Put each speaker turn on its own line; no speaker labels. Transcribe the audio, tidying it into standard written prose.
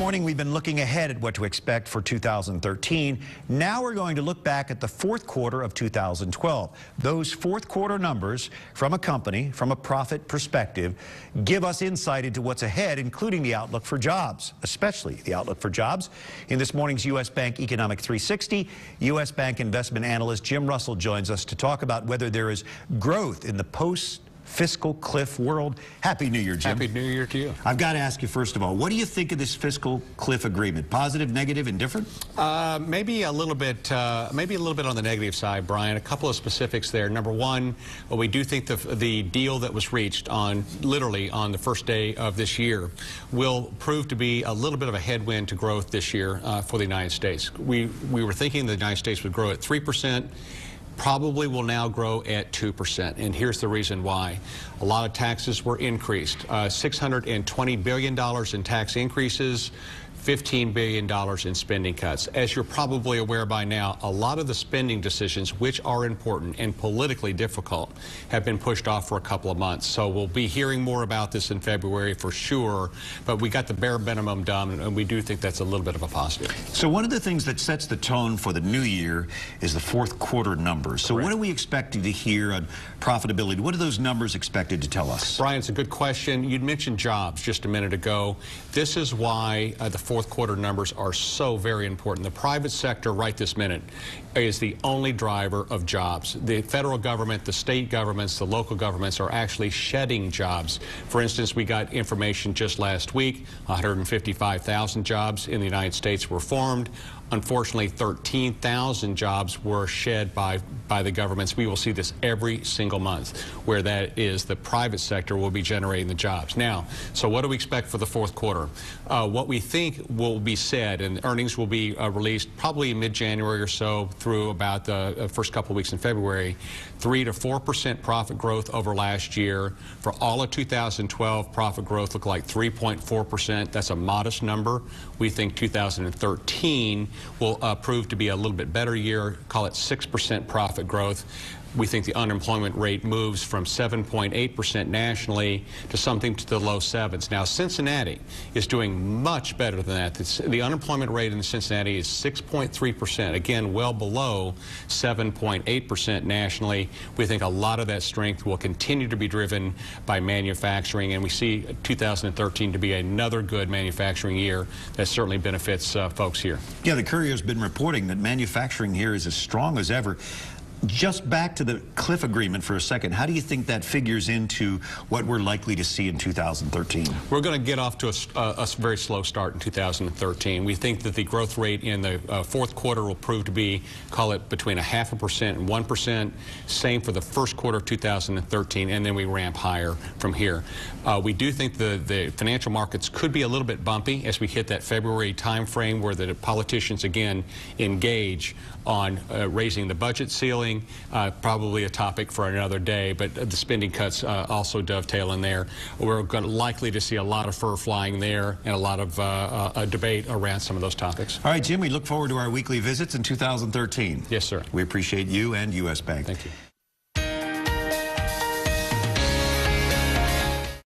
morning, we've been looking ahead at what to expect for 2013. Now we're going to look back at the fourth quarter of 2012. Those fourth quarter numbers from a company, from a profit perspective, give us insight into what's ahead, including the outlook for jobs, especially the outlook for jobs. In this morning's U.S. Bank Economic 360, U.S. Bank investment analyst Jim Russell joins us to talk about whether there is growth in the post-fiscal cliff world. Happy New Year, Jim.
Happy New Year to you.
I've got to ask you, first of all, what do you think of this fiscal cliff agreement? Positive, negative, indifferent?
Maybe a little bit on the negative side, Brian. A couple of specifics there. Number one, we do think the deal that was reached literally on the first day of this year will prove to be a little bit of a headwind to growth this year for the United States. We were thinking the United States would grow at 3%. Probably will now grow at 2%. And here's the reason why. A lot of taxes were increased. $620 billion in tax increases, $15 billion in spending cuts. As you're probably aware by now, a lot of the spending decisions, which are important and politically difficult, have been pushed off for a couple of months. So we'll be hearing more about this in February for sure, but we got the bare minimum done, and we do think that's a little bit of a positive.
So one of the things that sets the tone for the new year is the fourth quarter numbers. So what are we expecting to hear on profitability? What are those numbers expected to tell us?
Brian, it's a good question. You'd mentioned jobs just a minute ago. This is why the fourth quarter numbers are so very important. The private sector right this minute is the only driver of jobs. The federal government, the state governments, the local governments are actually shedding jobs. For instance, we got information just last week, 155,000 jobs in the United States were formed. Unfortunately, 13,000 jobs were shed by the governments. We will see this every single month, where that is the private sector will be generating the jobs. Now, so what do we expect for the fourth quarter? What we think will be said, and earnings will be released probably mid-January or so through about the first couple of weeks in February, 3 to 4% profit growth over last year. For all of 2012, profit growth looked like 3.4%. That's a modest number. We think 2013 will prove to be a little bit better year, call it 6% profit growth. We think the unemployment rate moves from 7.8% nationally to something to the low sevens. Now, Cincinnati is doing much better than that. The unemployment rate in Cincinnati is 6.3%, again, well below 7.8% nationally. We think a lot of that strength will continue to be driven by manufacturing, and we see 2013 to be another good manufacturing year that certainly benefits folks here.
Yeah, the Courier's been reporting that manufacturing here is as strong as ever. Just back to the cliff agreement for a second, how do you think that figures into what we're likely to see in 2013?
We're going to get off to a very slow start in 2013. We think that the growth rate in the fourth quarter will prove to be, call it between 0.5% and 1%. Same for the first quarter of 2013, and then we ramp higher from here. We do think the financial markets could be a little bit bumpy as we hit that February time frame where the politicians again engage on raising the budget ceiling. Probably a topic for another day, but the spending cuts also dovetail in there. We're likely to see a lot of fur flying there and a lot of debate around some of those topics.
All right, Jim, we look forward to our weekly visits in 2013.
Yes, sir.
We appreciate you and U.S. Bank.
Thank you.